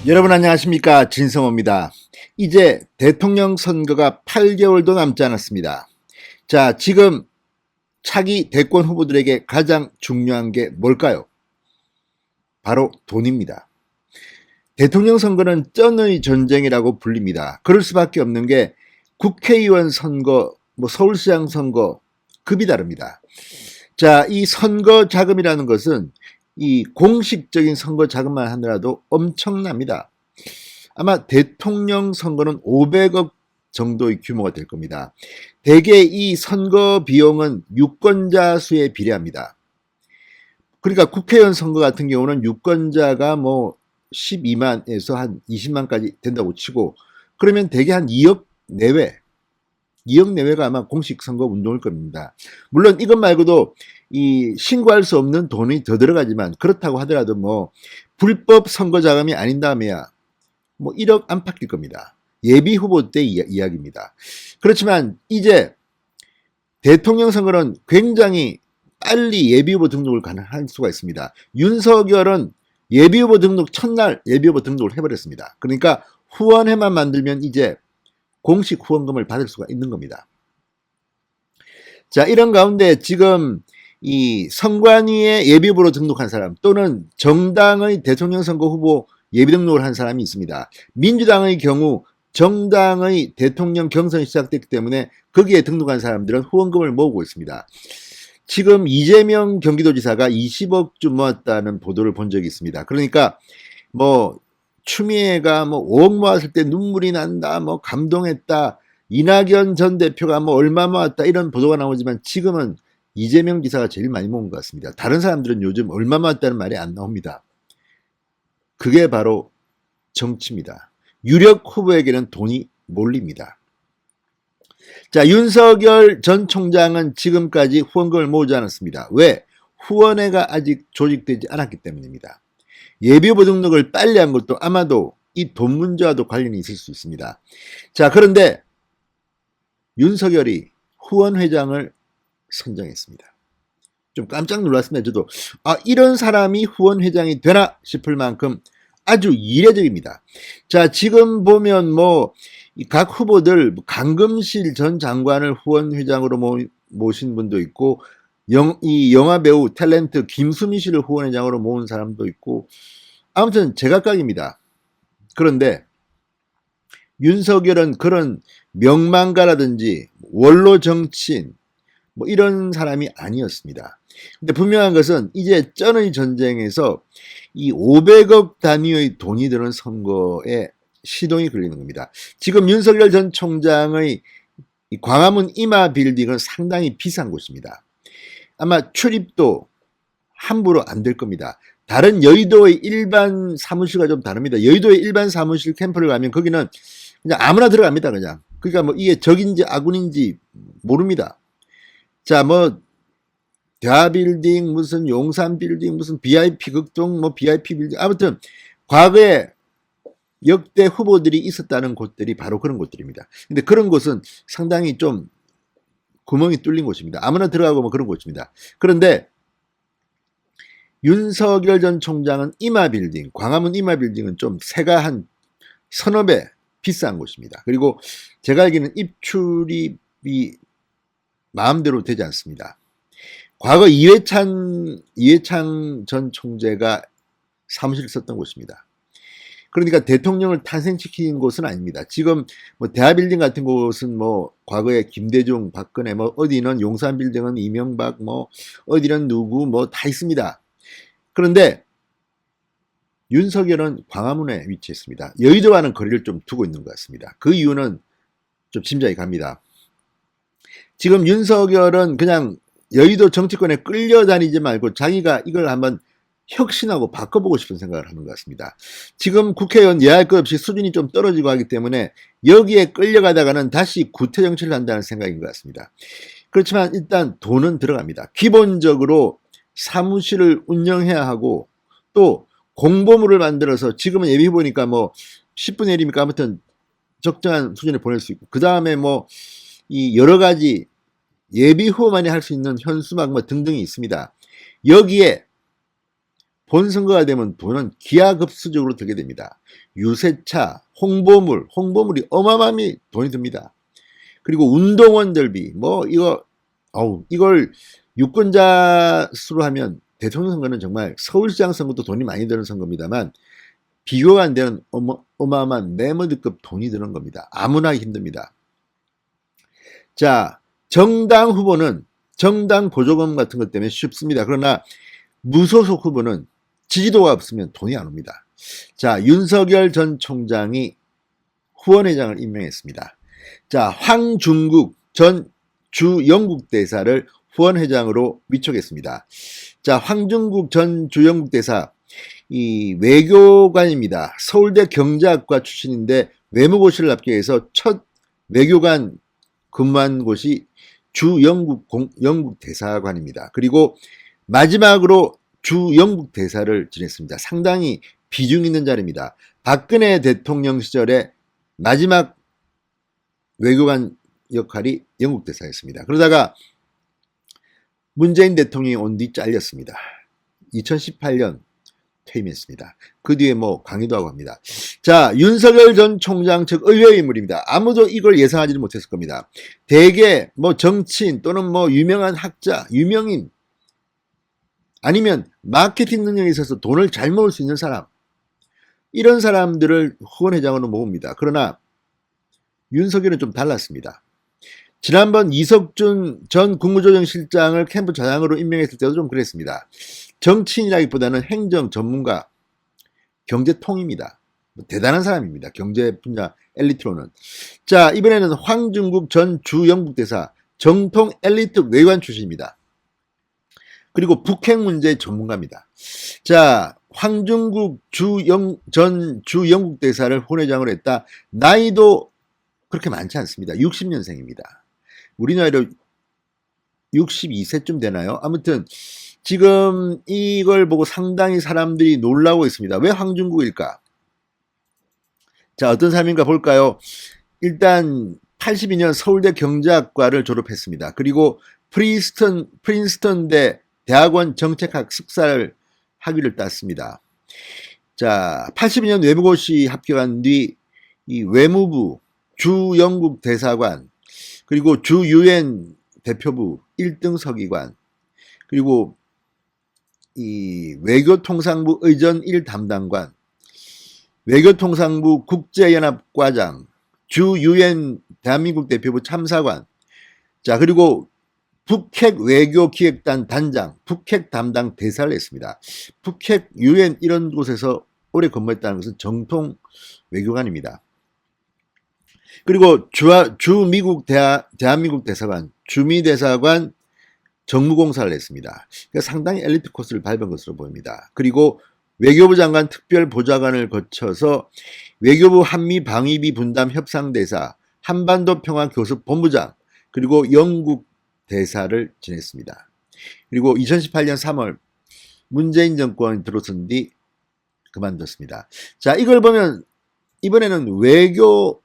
여러분 안녕하십니까, 진성호입니다. 이제 대통령 선거가 8개월도 남지 않았습니다. 자, 지금 차기 대권 후보들에게 가장 중요한 게 뭘까요? 바로 돈입니다. 대통령 선거는 쩐의 전쟁이라고 불립니다. 그럴 수밖에 없는 게 국회의원 선거, 서울시장 선거 급이 다릅니다. 자, 이 선거 자금이라는 것은 이 공식적인 선거 자금만 하더라도 엄청납니다. 아마 대통령 선거는 500억 정도의 규모가 될 겁니다. 대개 이 선거 비용은 유권자 수에 비례합니다. 그러니까 국회의원 선거 같은 경우는 유권자가 12만에서 한 20만까지 된다고 치고, 그러면 대개 한 2억 내외가 아마 공식 선거 운동일 겁니다. 물론 이것 말고도 이 신고할 수 없는 돈이 더 들어가지만, 그렇다고 하더라도 불법 선거 자금이 아닌다며야 1억 안팎일 겁니다. 예비 후보 때 이야기입니다. 그렇지만 이제 대통령 선거는 굉장히 빨리 예비 후보 등록을 할 수가 있습니다. 윤석열은 예비 후보 등록 첫날 예비 후보 등록을 해버렸습니다. 그러니까 후원회만 만들면 이제 공식 후원금을 받을 수가 있는 겁니다. 자, 이런 가운데 지금 이 선관위에 예비 후보로 등록한 사람, 또는 정당의 대통령 선거 후보 예비 등록을 한 사람이 있습니다. 민주당의 경우 정당의 대통령 경선이 시작됐기 때문에 거기에 등록한 사람들은 후원금을 모으고 있습니다. 지금 이재명 경기도지사가 20억주 모았다는 보도를 본 적이 있습니다. 그러니까 추미애가 5억 모았을 때 눈물이 난다, 감동했다, 이낙연 전 대표가 얼마 모았다, 이런 보도가 나오지만 지금은 이재명 지사가 제일 많이 모은 것 같습니다. 다른 사람들은 요즘 얼마 모았다는 말이 안 나옵니다. 그게 바로 정치입니다. 유력 후보에게는 돈이 몰립니다. 자, 윤석열 전 총장은 지금까지 후원금을 모으지 않았습니다. 왜? 후원회가 아직 조직되지 않았기 때문입니다. 예비후보 등록을 빨리 한 것도 아마도 이 돈 문제와도 관련이 있을 수 있습니다. 자, 그런데 윤석열이 후원회장을 선정했습니다. 좀 깜짝 놀랐습니다. 저도 이런 사람이 후원회장이 되나 싶을 만큼 아주 이례적입니다. 자, 지금 보면 각 후보들 강금실 전 장관을 후원회장으로 모신 분도 있고, 이 영화배우 탤런트 김수미 씨를 후원회장으로 모은 사람도 있고, 아무튼 제각각입니다. 그런데 윤석열은 그런 명망가라든지 원로 정치인 이런 사람이 아니었습니다. 근데 분명한 것은 이제 쩐의 전쟁에서 이 500억 단위의 돈이 드는 선거에 시동이 걸리는 겁니다. 지금 윤석열 전 총장의 광화문 이마 빌딩은 상당히 비싼 곳입니다. 아마 출입도 함부로 안 될 겁니다. 다른 여의도의 일반 사무실과 좀 다릅니다. 여의도의 일반 사무실 캠프를 가면 거기는 그냥 아무나 들어갑니다. 그냥. 그러니까 이게 적인지 아군인지 모릅니다. 자, 대하빌딩, 무슨 용산빌딩, 무슨 VIP 극동, VIP 빌딩, 아무튼 과거에 역대 후보들이 있었다는 곳들이 바로 그런 곳들입니다. 근데 그런 곳은 상당히 좀 구멍이 뚫린 곳입니다. 아무나 들어가고 그런 곳입니다. 그런데 윤석열 전 총장은 이마빌딩, 광화문 이마빌딩은 좀 세가 한 서너 배 비싼 곳입니다. 그리고 제가 알기로는 입출입이 마음대로 되지 않습니다. 과거 이회창 전 총재가 사무실을 썼던 곳입니다. 그러니까 대통령을 탄생시킨 곳은 아닙니다. 지금 대하빌딩 같은 곳은 과거에 김대중, 박근혜, 어디는 용산빌딩은 이명박, 어디는 누구 다 있습니다. 그런데 윤석열은 광화문에 위치했습니다. 여의도와는 거리를 좀 두고 있는 것 같습니다. 그 이유는 좀 짐작이 갑니다. 지금 윤석열은 그냥 여의도 정치권에 끌려다니지 말고 자기가 이걸 한번 혁신하고 바꿔보고 싶은 생각을 하는 것 같습니다. 지금 국회의원 예할 것 없이 수준이 좀 떨어지고 하기 때문에 여기에 끌려가다가는 다시 구태 정치를 한다는 생각인 것 같습니다. 그렇지만 일단 돈은 들어갑니다. 기본적으로 사무실을 운영해야 하고, 또 공보물을 만들어서, 지금은 예비 후보니까 10분의 1입니까? 아무튼 적정한 수준에 보낼 수 있고, 그 다음에 이 여러 가지 예비 후보만이 할 수 있는 현수막 등등이 있습니다. 여기에 본선거가 되면 돈은 기하급수적으로 들게 됩니다. 유세차, 홍보물이 어마어마하게 돈이 듭니다. 그리고 운동원들비, 이걸 유권자 수로 하면 대통령 선거는 정말 서울시장 선거도 돈이 많이 드는 선거입니다만 비교가 안 되는 어마어마한 메모드급 돈이 드는 겁니다. 아무나 힘듭니다. 자, 정당 후보는 정당 보조금 같은 것 때문에 쉽습니다. 그러나 무소속 후보는 지지도가 없으면 돈이 안 옵니다. 자, 윤석열 전 총장이 후원회장을 임명했습니다. 자, 황중국 전 주영국 대사를 후원회장으로 위촉했습니다. 자, 황중국 전 주영국 대사, 이 외교관입니다. 서울대 경제학과 출신인데 외무고시를 합격해서 첫 외교관 근무한 곳이 영국 대사관입니다. 그리고 마지막으로 영국 대사를 지냈습니다. 상당히 비중 있는 자리입니다. 박근혜 대통령 시절에 마지막 외교관 역할이 영국 대사였습니다. 그러다가 문재인 대통령이 온 뒤 잘렸습니다. 2018년 퇴임했습니다. 그 뒤에 강의도 하고 합니다. 자, 윤석열 전 총장 즉 의외의 인물입니다. 아무도 이걸 예상하지 못했을 겁니다. 대개 정치인 또는 유명한 학자, 유명인 아니면 마케팅 능력에 있어서 돈을 잘 모을 수 있는 사람, 이런 사람들을 후원회장으로 모읍니다. 그러나 윤석열은 좀 달랐습니다. 지난번 이석준 전 국무조정실장을 캠프 차장으로 임명했을 때도 좀 그랬습니다. 정치인이라기보다는 행정 전문가, 경제통입니다. 대단한 사람입니다. 경제 분야 엘리트로는. 자, 이번에는 황중국 전 주영국 대사, 정통 엘리트 외관 출신입니다. 그리고 북핵 문제 전문가입니다. 자, 황중국 전 주영국 대사를 후원회장으로 했다. 나이도 그렇게 많지 않습니다. 60년생입니다. 우리 나이로 62세쯤 되나요? 아무튼 지금 이걸 보고 상당히 사람들이 놀라고 있습니다. 왜 황중국일까? 자, 어떤 사람인가 볼까요? 일단 82년 서울대 경제학과를 졸업했습니다. 그리고 프린스턴대 대학원 정책학 석사를 학위를 땄습니다. 자, 82년 외무고시 합격한 뒤 이 외무부 주영국 대사관, 그리고 주유엔 대표부 1등 서기관, 그리고 이 외교통상부 의전 1 담당관, 외교통상부 국제연합과장, 주유엔 대한민국 대표부 참사관, 자, 그리고 북핵 외교기획단 단장, 북핵 담당 대사를 했습니다. 북핵 유엔 이런 곳에서 오래 근무했다는 것은 정통 외교관입니다. 그리고 주미국 대한민국 대사관, 주미대사관 정무공사를 했습니다. 그러니까 상당히 엘리트 코스를 밟은 것으로 보입니다. 그리고 외교부 장관 특별보좌관을 거쳐서 외교부 한미방위비 분담 협상대사, 한반도 평화교섭 본부장, 그리고 영국 대사를 지냈습니다. 그리고 2018년 3월 문재인 정권이 들어선 뒤 그만뒀습니다. 자, 이걸 보면 이번에는 외교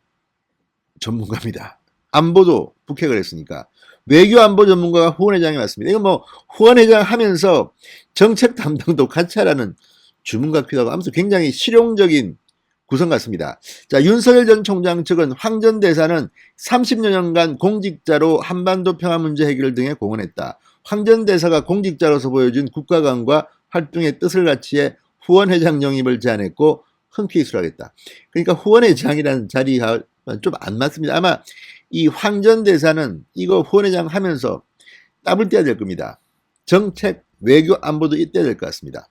전문가입니다. 안보도 북핵을 했으니까 외교 안보 전문가가 후원회장에 왔습니다. 이건 후원회장 하면서 정책 담당도 같이 하라는 주문 같기도 하고 아무튼 굉장히 실용적인 구성 같습니다. 자, 윤석열 전 총장 측은 황 전 대사는 30여 년간 공직자로 한반도 평화 문제 해결 등에 공헌했다. 황 전 대사가 공직자로서 보여준 국가관과 활동의 뜻을 같이해 후원회장 영입을 제안했고 흔쾌히 수락했다. 그러니까 후원회장이라는 자리가 좀 안 맞습니다. 아마 이 황 전 대사는 이거 후원회장 하면서 따블 떼야 될 겁니다. 정책, 외교, 안보도 떼야 될 것 같습니다.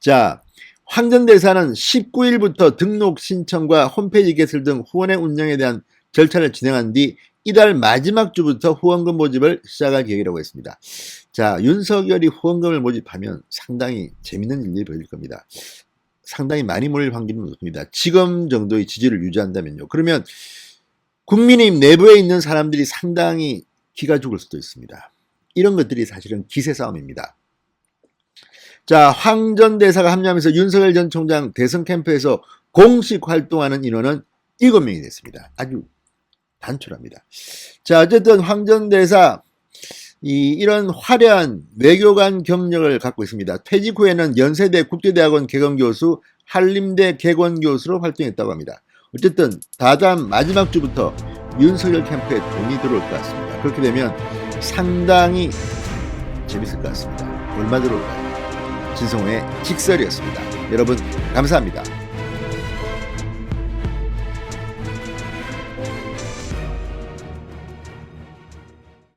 자, 황 전 대사는 19일부터 등록 신청과 홈페이지 개설 등 후원회 운영에 대한 절차를 진행한 뒤 이달 마지막 주부터 후원금 모집을 시작할 계획이라고 했습니다. 자, 윤석열이 후원금을 모집하면 상당히 재밌는 일이 벌어질 겁니다. 상당히 많이 몰릴 확률이 높습니다. 지금 정도의 지지를 유지한다면요. 그러면 국민의힘 내부에 있는 사람들이 상당히 기가 죽을 수도 있습니다. 이런 것들이 사실은 기세 싸움입니다. 자, 황 전 대사가 합류하면서 윤석열 전 총장 대선 캠프에서 공식 활동하는 인원은 7명이 됐습니다. 아주 단촐합니다. 자, 어쨌든 황 전 대사 이런 화려한 외교관 경력을 갖고 있습니다. 퇴직 후에는 연세대 국제대학원 개건교수, 한림대 개건교수로 활동했다고 합니다. 어쨌든 다다음 마지막 주부터 윤석열 캠프에 돈이 들어올 것 같습니다. 그렇게 되면 상당히 재밌을 것 같습니다. 얼마 들어올까요? 진성호의 직설이었습니다. 여러분 감사합니다.